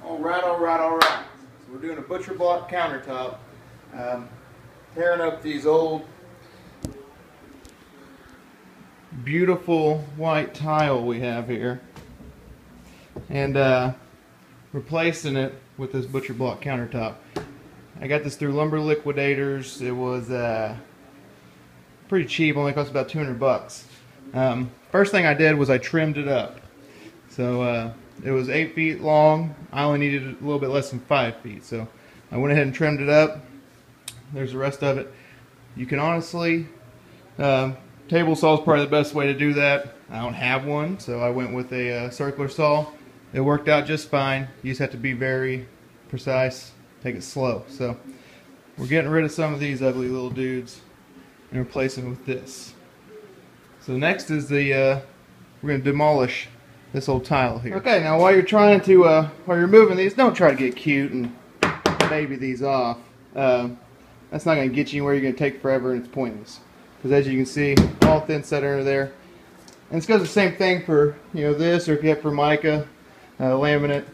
Alright. So we're doing a butcher block countertop. Tearing up these old, beautiful white tile we have here. And replacing it with this butcher block countertop. I got this through Lumber Liquidators. It was pretty cheap, only cost about 200 bucks. First thing I did was I trimmed it up. So it was 8 feet long. I only needed a little bit less than 5 feet. So I went ahead and trimmed it up. There's the rest of it. You can honestly, table saw is probably the best way to do that. I don't have one, so I went with a circular saw. It worked out just fine. You just have to be very precise, take it slow. So we're getting rid of some of these ugly little dudes and replacing them with this. So next is the, we're going to demolish this old tile here. Okay, now while you're trying to, while you're moving these, don't try to get cute and baby these off. That's not going to get you anywhere. You're going to take forever and it's pointless. Because as you can see, all thin set under there. And it's goes the same thing for, you know, this, or if you have Formica, laminate.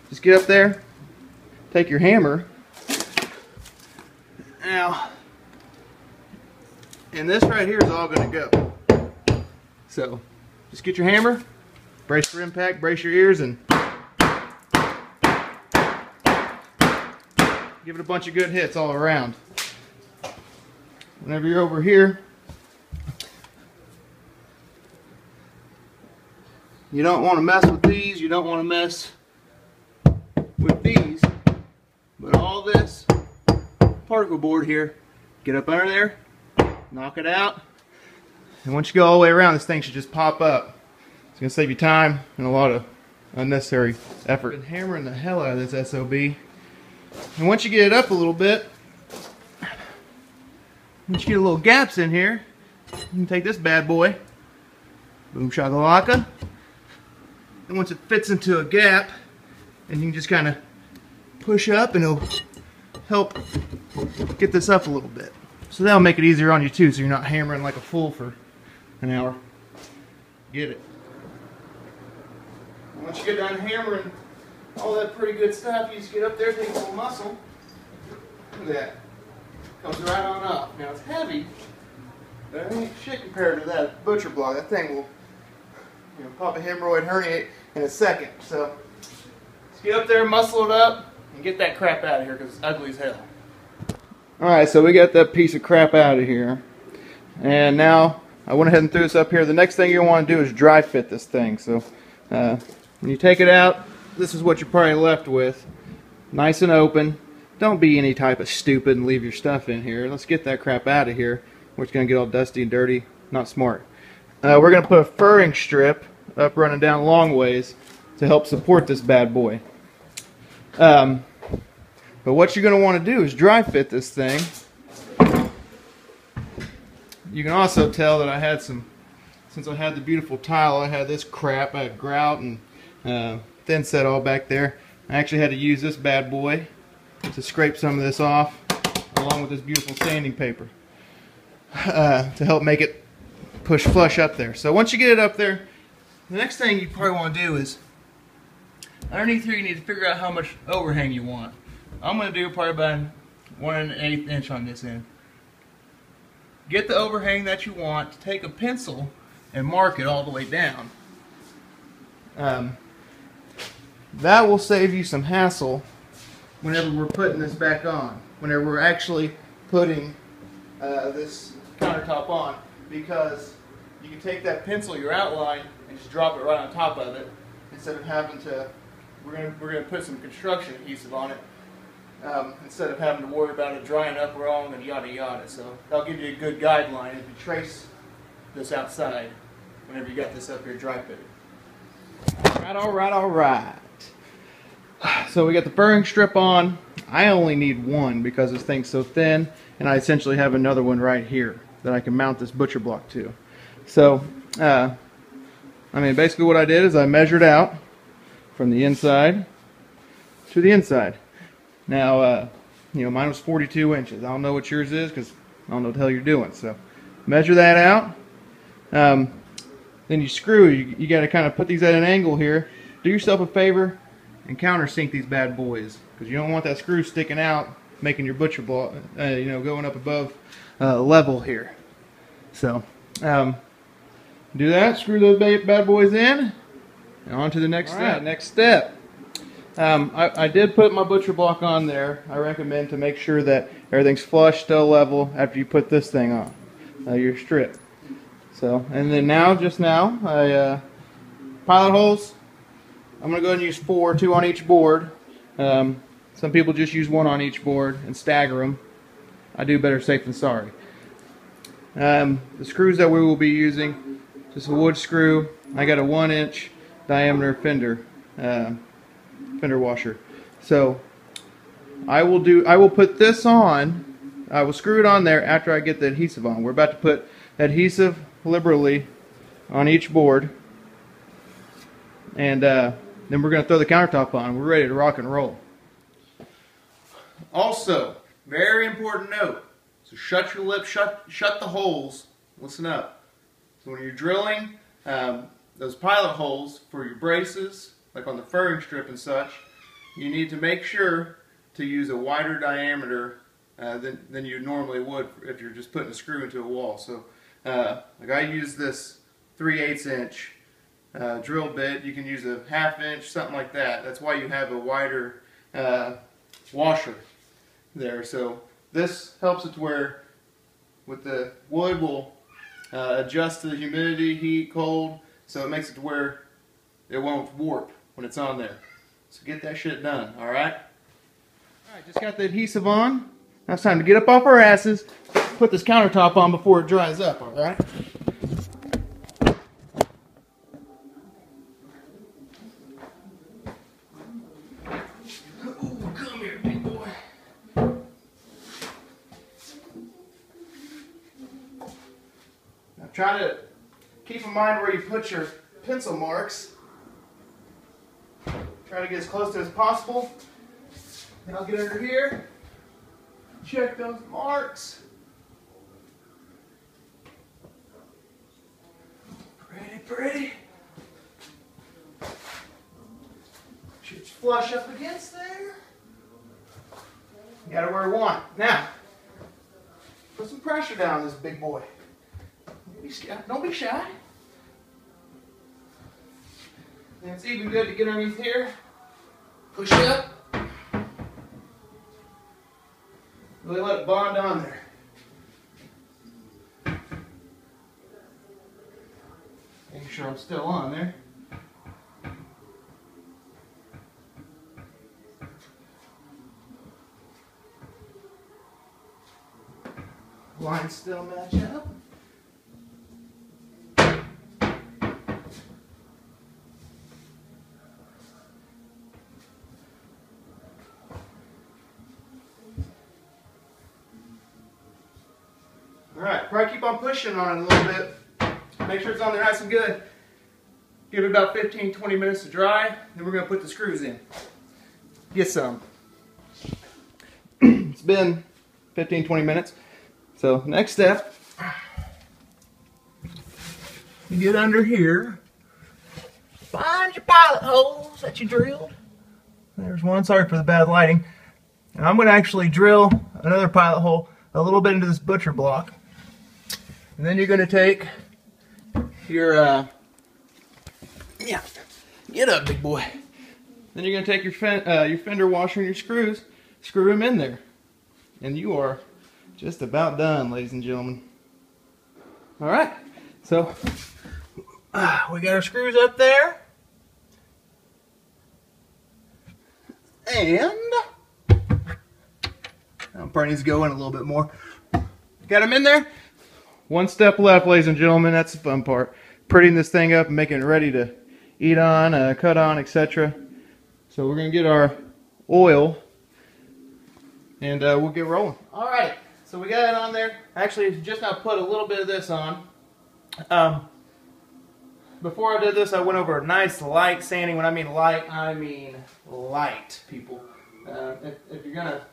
Just get up there, take your hammer. Now, and this right here is all going to go. So, just get your hammer, brace for impact, brace your ears, and give it a bunch of good hits all around. Whenever you're over here, you don't want to mess with these, you don't want to mess with these, but all this particle board here, get up under there, knock it out, and once you go all the way around, this thing should just pop up. It's going to save you time and a lot of unnecessary effort. Been hammering the hell out of this SOB, and once you get it up a little bit, once you get a little gaps in here, you can take this bad boy, boom shakalaka, and once it fits into a gap, and you can just kind of push up and it'll help get this up a little bit. So that'll make it easier on you too, so you're not hammering like a fool for an hour. Get it. And once you get done hammering all that pretty good stuff, you just get up there, take a little muscle. Look at that. Comes right on up. Now it's heavy, but it ain't shit compared to that butcher block. That thing will, you know, pop a hemorrhoid, herniate in a second. So let's get up there, muscle it up, and get that crap out of here because it's ugly as hell. Alright, so we got that piece of crap out of here. And now I went ahead and threw this up here. The next thing you want to do is dry fit this thing. So when you take it out, this is what you're probably left with. Nice and open. Don't be any type of stupid and leave your stuff in here. Let's get that crap out of here. We're just going to get all dusty and dirty. Not smart. We're going to put a furring strip up running down long ways to help support this bad boy. But what you're going to want to do is dry fit this thing. You can also tell that I had some, since I had the beautiful tile, I had this crap. I had grout and thin set all back there. I actually had to use this bad boy to scrape some of this off, along with this beautiful sanding paper, to help make it push flush up there. So once you get it up there, the next thing you probably want to do is, underneath here you need to figure out how much overhang you want. I'm going to do probably about 1 1/8 inch on this end. Get the overhang that you want, take a pencil and mark it all the way down. That will save you some hassle whenever we're putting this back on, whenever we're actually putting this countertop on, because you can take that pencil, your outline, and just drop it right on top of it instead of having to, we're going to put some construction adhesive on it, instead of having to worry about it drying up wrong and yada yada. So that'll give you a good guideline if you trace this outside whenever you got this up here dry fitted. Alright. So we got the furring strip on. I only need one because this thing's so thin, and I essentially have another one right here that I can mount this butcher block to. So, I mean, basically what I did is I measured out from the inside to the inside. Now, you know, mine was 42 inches. I don't know what yours is because I don't know what the hell you're doing. So, measure that out. Then you screw. You got to kind of put these at an angle here. Do yourself a favor. and countersink these bad boys, because you don't want that screw sticking out, making your butcher block, you know, going up above level here. So do that, screw those bad boys in, and on to the next step. Next step. I did put my butcher block on there. I recommend to make sure that everything's flush, still level after you put this thing on, your strip. So, and then just now, pilot holes, I'm going to go ahead and use 4, 2 on each board. Some people just use 1 on each board and stagger them. I do better safe than sorry. The screws that we will be using, just a wood screw. I got a 1-inch diameter fender washer. So I will put this on. I will screw it on there after I get the adhesive on. We're about to put adhesive liberally on each board, and then we're going to throw the countertop on. We're ready to rock and roll. Also, very important note, so shut your lips, shut the holes. Listen up. So when you're drilling those pilot holes for your braces, like on the furring strip and such, you need to make sure to use a wider diameter than you normally would if you're just putting a screw into a wall. So like I use this 3/8 inch drill bit. You can use a 1/2 inch, something like that. That's why you have a wider washer there. So this helps it to where with the wood will adjust to the humidity, heat, cold, so it makes it to where it won't warp when it's on there. So get that shit done, alright? Alright, just got the adhesive on. Now it's time to get up off our asses, put this countertop on before it dries up, alright? Come here, big boy. Now try to keep in mind where you put your pencil marks. Try to get as close to as possible. And I'll get under here. Check those marks. Pretty. Should flush up against there. You got it where you want. Now, put some pressure down on this big boy. Don't be shy. And it's even good to get underneath here. Push up. Really let it bond on there. Make sure I'm still on there. Lines still match up. Alright, probably keep on pushing on it a little bit. Make sure it's on there nice and good. Give it about 15-20 minutes to dry. Then we're going to put the screws in. Get some. It's been 15-20 minutes. So next step, you get under here. Find your pilot holes that you drilled. There's one. Sorry for the bad lighting. And I'm going to actually drill another pilot hole a little bit into this butcher block. And then you're going to take your, get up, big boy. Then you're going to take your fender washer and your screws, screw them in there. And you are just about done, ladies and gentlemen. Alright, so we got our screws up there. And I'll probably need to go in a little bit more. Got them in there. One step left, ladies and gentlemen. That's the fun part. Prettying this thing up and making it ready to eat on, cut on, etc. So we're going to get our oil and we'll get rolling. Alright, so we got it on there. Actually, just now put a little bit of this on. Before I did this, I went over a nice light sanding. When I mean light, I mean light, people. If you're gonna,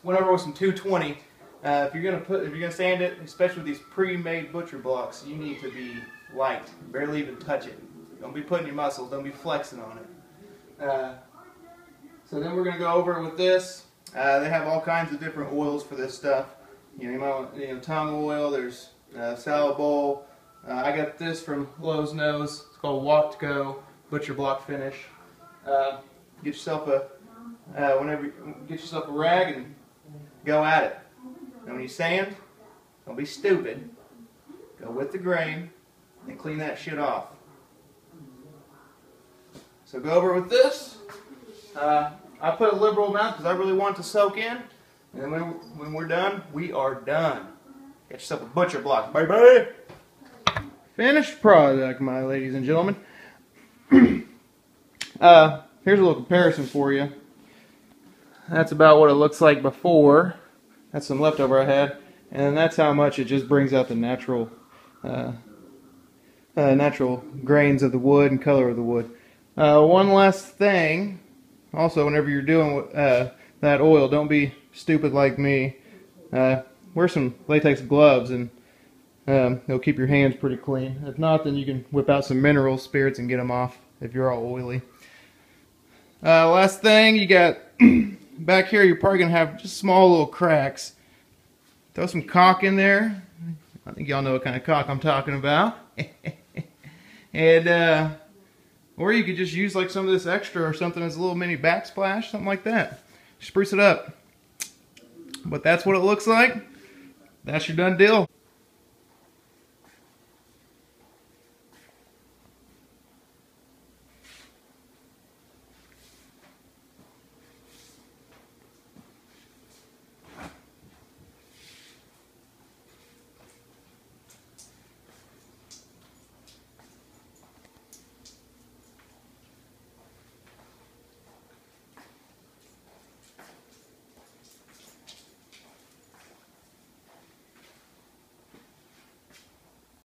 went over with some 220. If you're gonna sand it, especially with these pre-made butcher blocks, you need to be light. Barely even touch it. Don't be putting your muscles. Don't be flexing on it. So then we're going to go over it with this. They have all kinds of different oils for this stuff. You might want, tongue oil. There's salad bowl. I got this from Lowe's Nose. It's called Walk to Go Butcher Block Finish. Get yourself a get yourself a rag and go at it. And when you sand, don't be stupid. Go with the grain and clean that shit off. So go over with this. I put a liberal amount because I really want it to soak in. And then when we're done, we are done. Get yourself a butcher block, baby. Finished product, my ladies and gentlemen. Here's a little comparison for you. That's about what it looks like before. That's some leftover I had. And that's how much it just brings out the natural natural grains of the wood and color of the wood. One last thing. Also, whenever you're doing that oil, don't be stupid like me. Wear some latex gloves and it'll keep your hands pretty clean. If not, then you can whip out some mineral spirits and get them off if you're all oily. Last thing, you got back here, you're probably going to have just small little cracks. Throw some caulk in there. I think y'all know what kind of caulk I'm talking about. And or you could just use like some of this extra or something as a little mini backsplash, something like that. Spruce it up. But that's what it looks like. That's your done deal.